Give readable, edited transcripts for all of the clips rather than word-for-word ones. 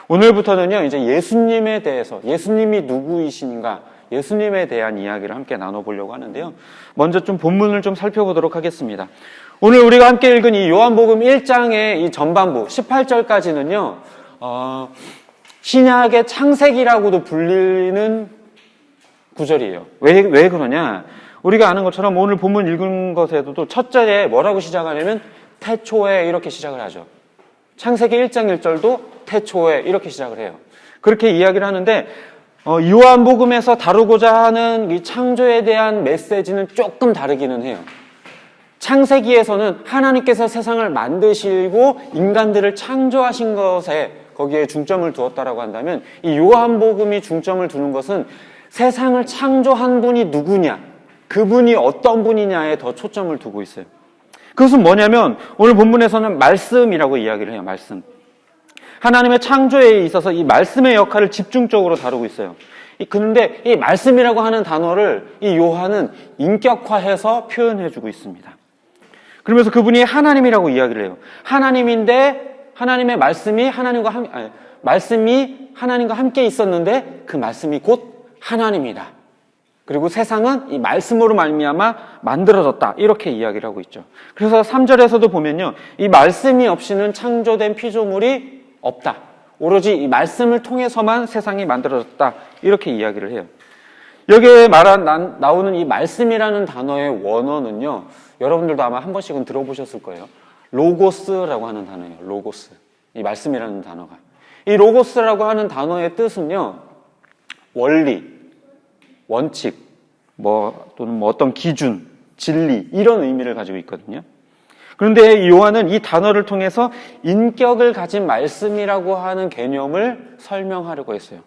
오늘부터는요, 이제 예수님에 대해서, 예수님이 누구이신가, 예수님에 대한 이야기를 함께 나눠보려고 하는데요. 먼저 좀 본문을 좀 살펴보도록 하겠습니다. 오늘 우리가 함께 읽은 이 요한복음 1장의 이 전반부 18절까지는요, 신약의 창세기라고도 불리는 구절이에요. 왜 그러냐? 우리가 아는 것처럼 오늘 본문 읽은 것에도 첫 절에 뭐라고 시작하냐면 태초에 이렇게 시작을 하죠. 창세기 1장 1절도 태초에 이렇게 시작을 해요. 그렇게 이야기를 하는데 요한복음에서 다루고자 하는 이 창조에 대한 메시지는 조금 다르기는 해요. 창세기에서는 하나님께서 세상을 만드시고 인간들을 창조하신 것에 거기에 중점을 두었다라고 한다면 이 요한복음이 중점을 두는 것은 세상을 창조한 분이 누구냐, 그분이 어떤 분이냐에 더 초점을 두고 있어요. 그것은 뭐냐면 오늘 본문에서는 말씀이라고 이야기를 해요. 말씀. 하나님의 창조에 있어서 이 말씀의 역할을 집중적으로 다루고 있어요. 그런데 이 말씀이라고 하는 단어를 이 요한은 인격화해서 표현해주고 있습니다. 그러면서 그분이 하나님이라고 이야기를 해요. 하나님인데 하나님의 말씀이 말씀이 하나님과 함께 있었는데 그 말씀이 곧 하나님이다. 그리고 세상은 이 말씀으로 말미암아 만들어졌다. 이렇게 이야기를 하고 있죠. 그래서 3절에서도 보면요. 이 말씀이 없이는 창조된 피조물이 없다. 오로지 이 말씀을 통해서만 세상이 만들어졌다. 이렇게 이야기를 해요. 여기에 나오는 이 말씀이라는 단어의 원어는요. 여러분들도 아마 한 번씩은 들어보셨을 거예요. 로고스라고 하는 단어예요. 로고스. 이 말씀이라는 단어가. 이 로고스라고 하는 단어의 뜻은요. 원리, 원칙, 또는 어떤 기준, 진리 이런 의미를 가지고 있거든요. 그런데 요한은 이 단어를 통해서 인격을 가진 말씀이라고 하는 개념을 설명하려고 했어요.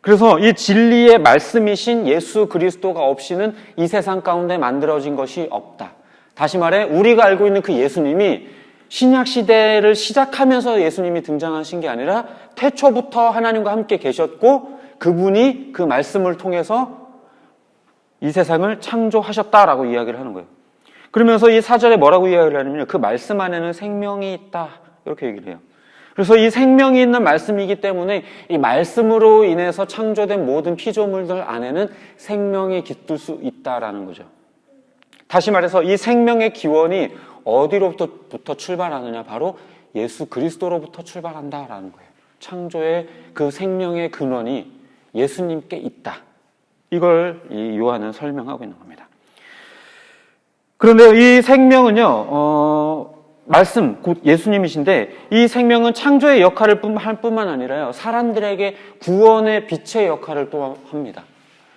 그래서 이 진리의 말씀이신 예수 그리스도가 없이는 이 세상 가운데 만들어진 것이 없다. 다시 말해 우리가 알고 있는 그 예수님이 신약 시대를 시작하면서 예수님이 등장하신 게 아니라 태초부터 하나님과 함께 계셨고 그분이 그 말씀을 통해서 이 세상을 창조하셨다라고 이야기를 하는 거예요. 그러면서 이 4절에 뭐라고 이야기를 하냐면요. 그 말씀 안에는 생명이 있다. 이렇게 얘기를 해요. 그래서 이 생명이 있는 말씀이기 때문에 이 말씀으로 인해서 창조된 모든 피조물들 안에는 생명이 깃들 수 있다라는 거죠. 다시 말해서 이 생명의 기원이 어디로부터 출발하느냐? 바로 예수 그리스도로부터 출발한다라는 거예요. 창조의 그 생명의 근원이 예수님께 있다. 이걸 이 요한은 설명하고 있는 겁니다. 그런데 이 생명은요, 말씀, 곧 예수님이신데 이 생명은 창조의 역할을 할 뿐만 아니라요, 사람들에게 구원의 빛의 역할을 또 합니다.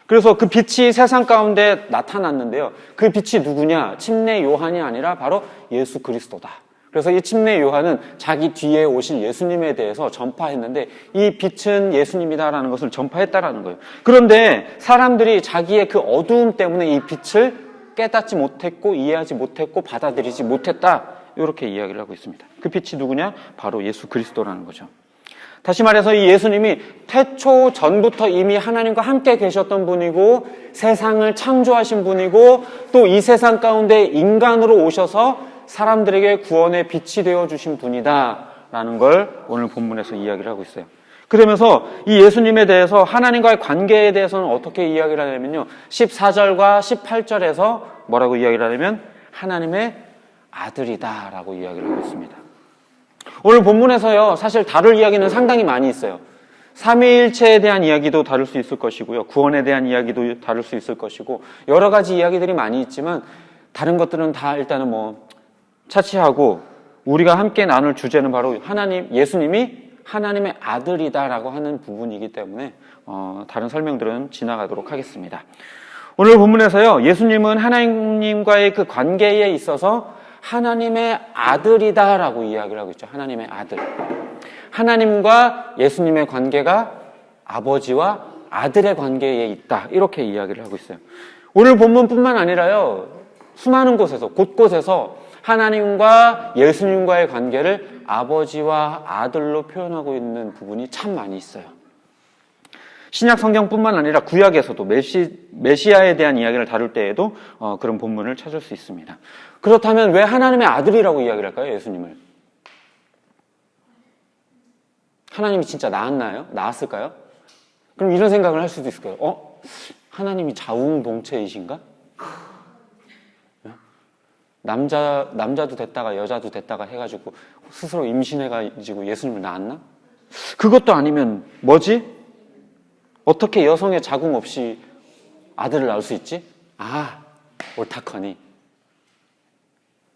그래서 그 빛이 세상 가운데 나타났는데요. 그 빛이 누구냐? 침례 요한이 아니라 바로 예수 그리스도다. 그래서 이 침례 요한은 자기 뒤에 오실 예수님에 대해서 전파했는데 이 빛은 예수님이다라는 것을 전파했다라는 거예요. 그런데 사람들이 자기의 그 어두움 때문에 이 빛을 깨닫지 못했고 이해하지 못했고 받아들이지 못했다. 이렇게 이야기를 하고 있습니다. 그 빛이 누구냐? 바로 예수 그리스도라는 거죠. 다시 말해서 이 예수님이 태초 전부터 이미 하나님과 함께 계셨던 분이고 세상을 창조하신 분이고 또 이 세상 가운데 인간으로 오셔서 사람들에게 구원의 빛이 되어주신 분이다라는 걸 오늘 본문에서 이야기를 하고 있어요. 그러면서 이 예수님에 대해서 하나님과의 관계에 대해서는 어떻게 이야기를 하냐면요. 14절과 18절에서 뭐라고 이야기를 하냐면 하나님의 아들이다라고 이야기를 하고 있습니다. 오늘 본문에서요. 사실 다룰 이야기는 상당히 많이 있어요. 삼위일체에 대한 이야기도 다룰 수 있을 것이고요. 구원에 대한 이야기도 다룰 수 있을 것이고 여러 가지 이야기들이 많이 있지만 다른 것들은 다 일단은 차치하고 우리가 함께 나눌 주제는 바로 예수님이 하나님의 아들이다라고 하는 부분이기 때문에 다른 설명들은 지나가도록 하겠습니다. 오늘 본문에서요. 예수님은 하나님과의 그 관계에 있어서 하나님의 아들이다라고 이야기를 하고 있죠. 하나님의 아들. 하나님과 예수님의 관계가 아버지와 아들의 관계에 있다. 이렇게 이야기를 하고 있어요. 오늘 본문뿐만 아니라요. 수많은 곳에서 곳곳에서 하나님과 예수님과의 관계를 아버지와 아들로 표현하고 있는 부분이 참 많이 있어요. 신약 성경뿐만 아니라 구약에서도 메시아에 대한 이야기를 다룰 때에도 그런 본문을 찾을 수 있습니다. 그렇다면 왜 하나님의 아들이라고 이야기를 할까요? 예수님을. 하나님이 진짜 낳았나요? 낳았을까요? 그럼 이런 생각을 할 수도 있을 거예요. 하나님이 자웅동체이신가? 남자도 됐다가 여자도 됐다가 해가지고 스스로 임신해가지고 예수님을 낳았나? 그것도 아니면 뭐지? 어떻게 여성의 자궁 없이 아들을 낳을 수 있지? 옳다커니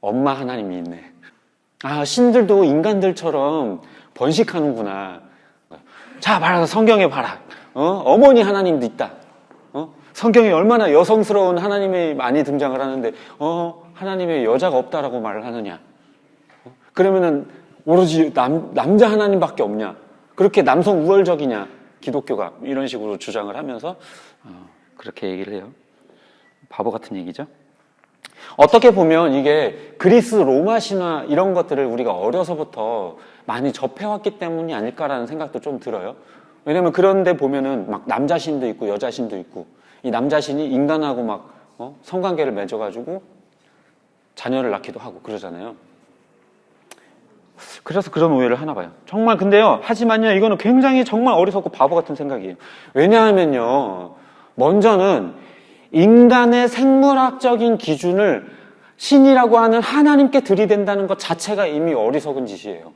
엄마 하나님이 있네. 신들도 인간들처럼 번식하는구나. 자, 봐라. 성경에 봐라. 어머니 하나님도 있다. 성경에 얼마나 여성스러운 하나님이 많이 등장을 하는데 하나님의 여자가 없다라고 말을 하느냐. 그러면은 오로지 남자 하나님밖에 없냐. 그렇게 남성 우월적이냐. 기독교가 이런 식으로 주장을 하면서 그렇게 얘기를 해요. 바보 같은 얘기죠. 어떻게 보면 이게 그리스 로마 신화 이런 것들을 우리가 어려서부터 많이 접해왔기 때문이 아닐까라는 생각도 좀 들어요. 왜냐면 그런데 보면은 막 남자신도 있고 여자신도 있고 이 남자신이 인간하고 막 성관계를 맺어가지고 자녀를 낳기도 하고 그러잖아요. 그래서 그런 오해를 하나 봐요. 정말 근데요. 하지만요. 이거는 굉장히 정말 어리석고 바보 같은 생각이에요. 왜냐하면요. 먼저는 인간의 생물학적인 기준을 신이라고 하는 하나님께 들이댄다는 것 자체가 이미 어리석은 짓이에요.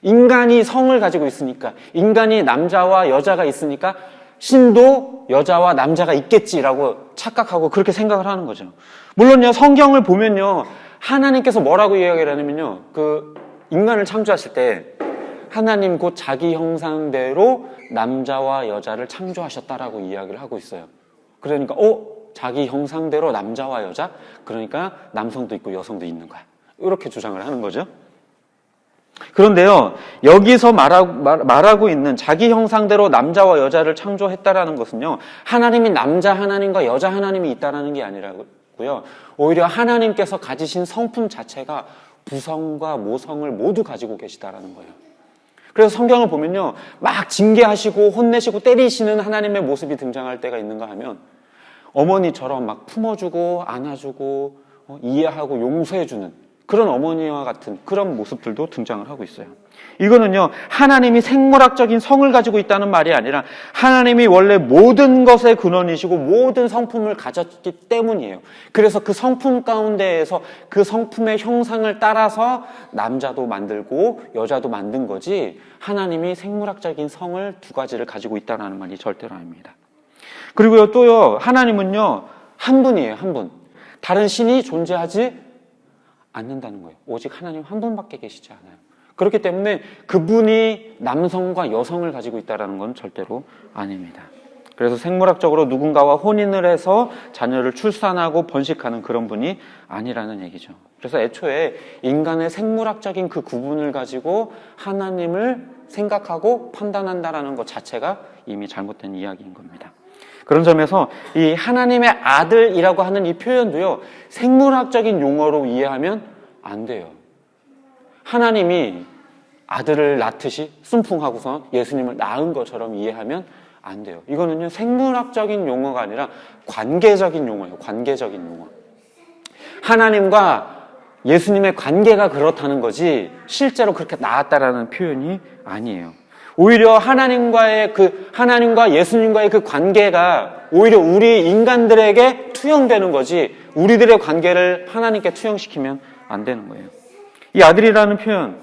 인간이 성을 가지고 있으니까, 인간이 남자와 여자가 있으니까 신도 여자와 남자가 있겠지라고 착각하고 그렇게 생각을 하는 거죠. 물론요, 성경을 보면요, 하나님께서 뭐라고 이야기를 하냐면요, 인간을 창조하실 때 하나님 곧 자기 형상대로 남자와 여자를 창조하셨다라고 이야기를 하고 있어요. 그러니까 자기 형상대로 남자와 여자? 그러니까 남성도 있고 여성도 있는 거야. 이렇게 주장을 하는 거죠. 그런데요, 여기서 말하고 있는 자기 형상대로 남자와 여자를 창조했다라는 것은요, 하나님이 남자 하나님과 여자 하나님이 있다라는 게 아니라고요. 오히려 하나님께서 가지신 성품 자체가 부성과 모성을 모두 가지고 계시다라는 거예요. 그래서 성경을 보면요, 막 징계하시고 혼내시고 때리시는 하나님의 모습이 등장할 때가 있는가 하면 어머니처럼 막 품어주고 안아주고 이해하고 용서해주는 그런 어머니와 같은 그런 모습들도 등장을 하고 있어요. 이거는요, 하나님이 생물학적인 성을 가지고 있다는 말이 아니라 하나님이 원래 모든 것의 근원이시고 모든 성품을 가졌기 때문이에요. 그래서 그 성품 가운데에서 그 성품의 형상을 따라서 남자도 만들고 여자도 만든 거지, 하나님이 생물학적인 성을 두 가지를 가지고 있다는 말이 절대로 아닙니다. 그리고요, 또요, 하나님은요, 한 분이에요, 한 분. 다른 신이 존재하지 않는다는 거예요. 오직 하나님 한 분밖에 계시지 않아요. 그렇기 때문에 그분이 남성과 여성을 가지고 있다는 건 절대로 아닙니다. 그래서 생물학적으로 누군가와 혼인을 해서 자녀를 출산하고 번식하는 그런 분이 아니라는 얘기죠. 그래서 애초에 인간의 생물학적인 그 구분을 가지고 하나님을 생각하고 판단한다는 것 자체가 이미 잘못된 이야기인 겁니다. 그런 점에서 이 하나님의 아들이라고 하는 이 표현도요, 생물학적인 용어로 이해하면 안 돼요. 하나님이 아들을 낳듯이 순풍하고서 예수님을 낳은 것처럼 이해하면 안 돼요. 이거는요, 생물학적인 용어가 아니라 관계적인 용어예요. 관계적인 용어. 하나님과 예수님의 관계가 그렇다는 거지 실제로 그렇게 낳았다라는 표현이 아니에요. 오히려 하나님과 예수님과의 그 관계가 오히려 우리 인간들에게 투영되는 거지 우리들의 관계를 하나님께 투영시키면 안 되는 거예요. 이 아들이라는 표현,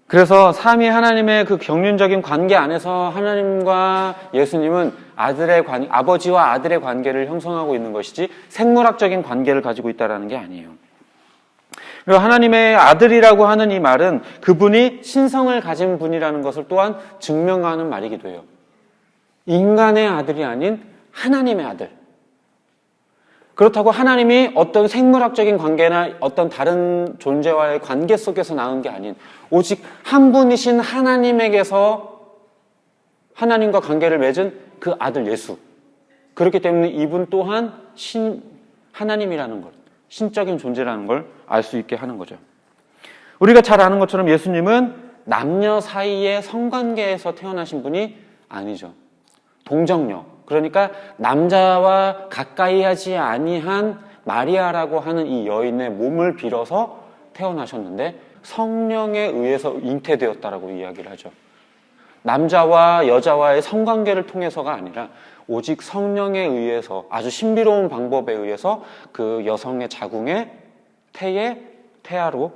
그래서 삼위 하나님의 그 경륜적인 관계 안에서 하나님과 예수님은 아버지와 아들의 관계를 형성하고 있는 것이지 생물학적인 관계를 가지고 있다는 게 아니에요. 그리고 하나님의 아들이라고 하는 이 말은 그분이 신성을 가진 분이라는 것을 또한 증명하는 말이기도 해요. 인간의 아들이 아닌 하나님의 아들. 그렇다고 하나님이 어떤 생물학적인 관계나 어떤 다른 존재와의 관계 속에서 나온 게 아닌 오직 한 분이신 하나님에게서 하나님과 관계를 맺은 그 아들 예수. 그렇기 때문에 이분 또한 하나님이라는 것, 신적인 존재라는 걸 알 수 있게 하는 거죠. 우리가 잘 아는 것처럼 예수님은 남녀 사이의 성관계에서 태어나신 분이 아니죠. 동정녀, 그러니까 남자와 가까이 하지 아니한 마리아라고 하는 이 여인의 몸을 빌어서 태어나셨는데 성령에 의해서 잉태되었다라고 이야기를 하죠. 남자와 여자와의 성관계를 통해서가 아니라 오직 성령에 의해서 아주 신비로운 방법에 의해서 그 여성의 자궁에 태아로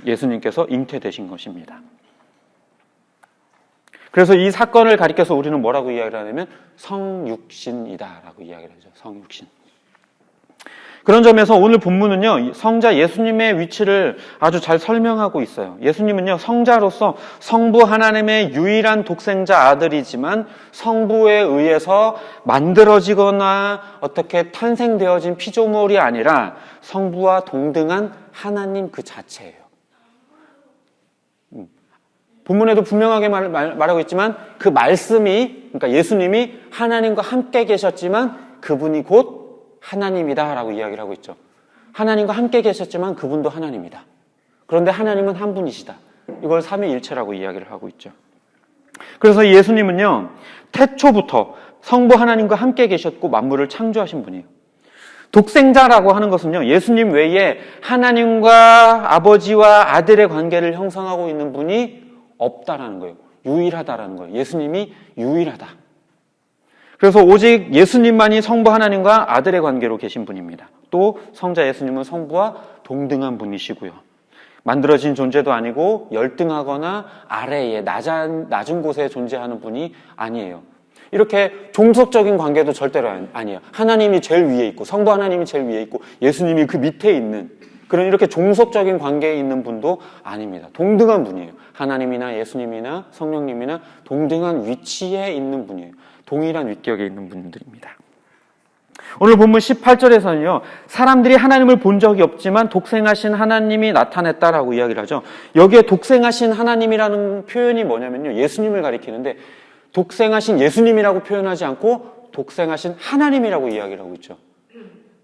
예수님께서 잉태되신 것입니다. 그래서 이 사건을 가리켜서 우리는 뭐라고 이야기를 하냐면 성육신이다라고 이야기를 하죠. 성육신. 그런 점에서 오늘 본문은요, 성자 예수님의 위치를 아주 잘 설명하고 있어요. 예수님은요, 성자로서 성부 하나님의 유일한 독생자 아들이지만 성부에 의해서 만들어지거나 어떻게 탄생되어진 피조물이 아니라 성부와 동등한 하나님 그 자체예요. 본문에도 분명하게 말하고 있지만 그 말씀이, 그러니까 예수님이 하나님과 함께 계셨지만 그분이 곧 하나님이다 라고 이야기를 하고 있죠. 하나님과 함께 계셨지만 그분도 하나님이다. 그런데 하나님은 한 분이시다. 이걸 삼위일체라고 이야기를 하고 있죠. 그래서 예수님은요, 태초부터 성부 하나님과 함께 계셨고 만물을 창조하신 분이에요. 독생자라고 하는 것은요, 예수님 외에 하나님과 아버지와 아들의 관계를 형성하고 있는 분이 없다라는 거예요. 유일하다라는 거예요. 예수님이 유일하다. 그래서 오직 예수님만이 성부 하나님과 아들의 관계로 계신 분입니다. 또 성자 예수님은 성부와 동등한 분이시고요. 만들어진 존재도 아니고 열등하거나 아래에 낮은 곳에 존재하는 분이 아니에요. 이렇게 종속적인 관계도 절대로 아니에요. 하나님이 제일 위에 있고 성부 하나님이 제일 위에 있고 예수님이 그 밑에 있는 그런 이렇게 종속적인 관계에 있는 분도 아닙니다. 동등한 분이에요. 하나님이나 예수님이나 성령님이나 동등한 위치에 있는 분이에요. 동일한 위격에 있는 분들입니다. 오늘 본문 18절에서는요, 사람들이 하나님을 본 적이 없지만 독생하신 하나님이 나타냈다라고 이야기를 하죠. 여기에 독생하신 하나님이라는 표현이 뭐냐면요, 예수님을 가리키는데 독생하신 예수님이라고 표현하지 않고 독생하신 하나님이라고 이야기를 하고 있죠.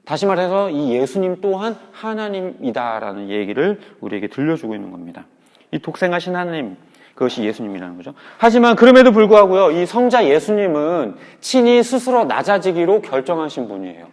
다시 말해서 이 예수님 또한 하나님이다라는 얘기를 우리에게 들려주고 있는 겁니다. 이 독생하신 하나님, 그것이 예수님이라는 거죠. 하지만 그럼에도 불구하고요, 이 성자 예수님은 친히 스스로 낮아지기로 결정하신 분이에요.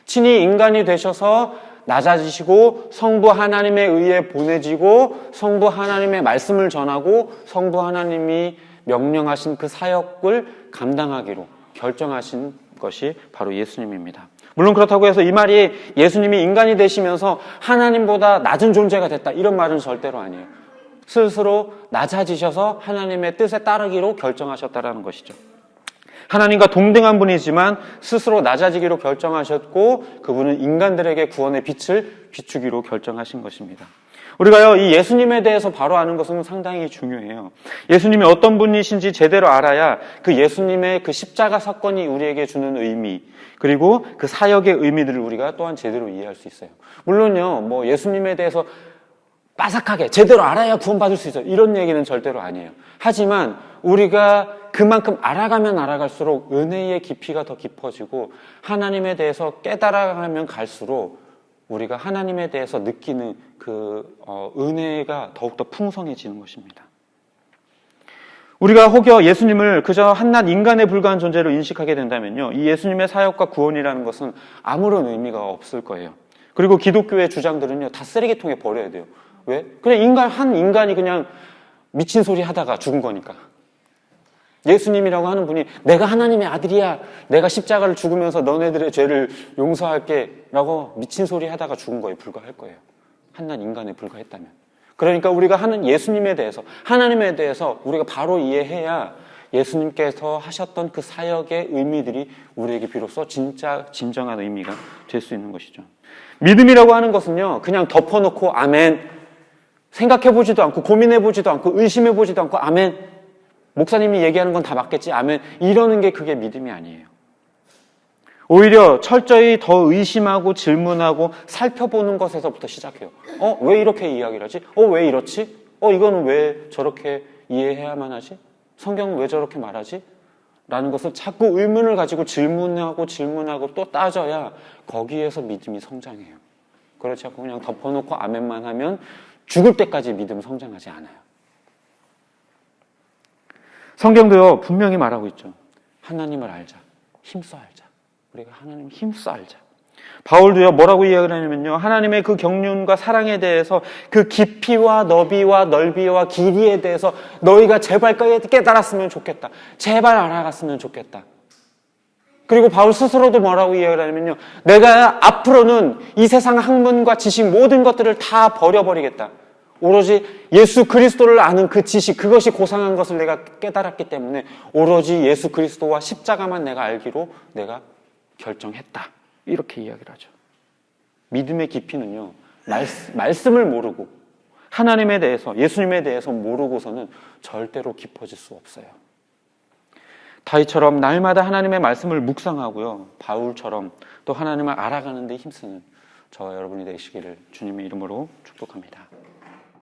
친히 인간이 되셔서 낮아지시고 성부 하나님에 의해 보내지고 성부 하나님의 말씀을 전하고 성부 하나님이 명령하신 그 사역을 감당하기로 결정하신 것이 바로 예수님입니다. 물론 그렇다고 해서 이 말이 예수님이 인간이 되시면서 하나님보다 낮은 존재가 됐다, 이런 말은 절대로 아니에요. 스스로 낮아지셔서 하나님의 뜻에 따르기로 결정하셨다라는 것이죠. 하나님과 동등한 분이지만 스스로 낮아지기로 결정하셨고 그분은 인간들에게 구원의 빛을 비추기로 결정하신 것입니다. 우리가요, 이 예수님에 대해서 바로 아는 것은 상당히 중요해요. 예수님이 어떤 분이신지 제대로 알아야 그 예수님의 그 십자가 사건이 우리에게 주는 의미, 그리고 그 사역의 의미들을 우리가 또한 제대로 이해할 수 있어요. 물론요, 뭐 예수님에 대해서 빠삭하게 제대로 알아야 구원받을 수 있어요, 이런 얘기는 절대로 아니에요. 하지만 우리가 그만큼 알아가면 알아갈수록 은혜의 깊이가 더 깊어지고 하나님에 대해서 깨달아가면 갈수록 우리가 하나님에 대해서 느끼는 그 은혜가 더욱더 풍성해지는 것입니다. 우리가 혹여 예수님을 그저 한낱 인간에 불과한 존재로 인식하게 된다면요, 이 예수님의 사역과 구원이라는 것은 아무런 의미가 없을 거예요. 그리고 기독교의 주장들은요, 다 쓰레기통에 버려야 돼요. 왜? 그냥 한 인간이 그냥 미친 소리 하다가 죽은 거니까. 예수님이라고 하는 분이 내가 하나님의 아들이야, 내가 십자가를 죽으면서 너네들의 죄를 용서할게 라고 미친 소리 하다가 죽은 거에 불과할 거예요. 한낱 인간에 불과했다면. 그러니까 우리가 하는 예수님에 대해서, 하나님에 대해서 우리가 바로 이해해야 예수님께서 하셨던 그 사역의 의미들이 우리에게 비로소 진짜 진정한 의미가 될 수 있는 것이죠. 믿음이라고 하는 것은요, 그냥 덮어놓고 아멘, 생각해보지도 않고 고민해보지도 않고 의심해보지도 않고 아멘, 목사님이 얘기하는 건 다 맞겠지 아멘, 이러는 게 그게 믿음이 아니에요. 오히려 철저히 더 의심하고 질문하고 살펴보는 것에서부터 시작해요. 왜 이렇게 이야기를 하지? 왜 이렇지? 이거는 왜 저렇게 이해해야만 하지? 성경은 왜 저렇게 말하지? 라는 것을 자꾸 의문을 가지고 질문하고 또 따져야 거기에서 믿음이 성장해요. 그렇지 않고 그냥 덮어놓고 아멘만 하면 죽을 때까지 믿음 성장하지 않아요. 성경도요, 분명히 말하고 있죠. 하나님을 알자. 힘써 알자. 우리가 하나님을 힘써 알자. 바울도요, 뭐라고 이야기를 하냐면요, 하나님의 그 경륜과 사랑에 대해서 그 깊이와 너비와 넓이와 길이에 대해서 너희가 제발 깨달았으면 좋겠다. 제발 알아갔으면 좋겠다. 그리고 바울 스스로도 뭐라고 이야기를 하냐면요, 내가 앞으로는 이 세상 학문과 지식 모든 것들을 다 버려버리겠다. 오로지 예수 그리스도를 아는 그 지식, 그것이 고상한 것을 내가 깨달았기 때문에 오로지 예수 그리스도와 십자가만 내가 알기로 내가 결정했다. 이렇게 이야기를 하죠. 믿음의 깊이는요, 말씀을 모르고 하나님에 대해서, 예수님에 대해서 모르고서는 절대로 깊어질 수 없어요. 다윗처럼 날마다 하나님의 말씀을 묵상하고요, 바울처럼 또 하나님을 알아가는 데 힘쓰는 저와 여러분이 되시기를 주님의 이름으로 축복합니다.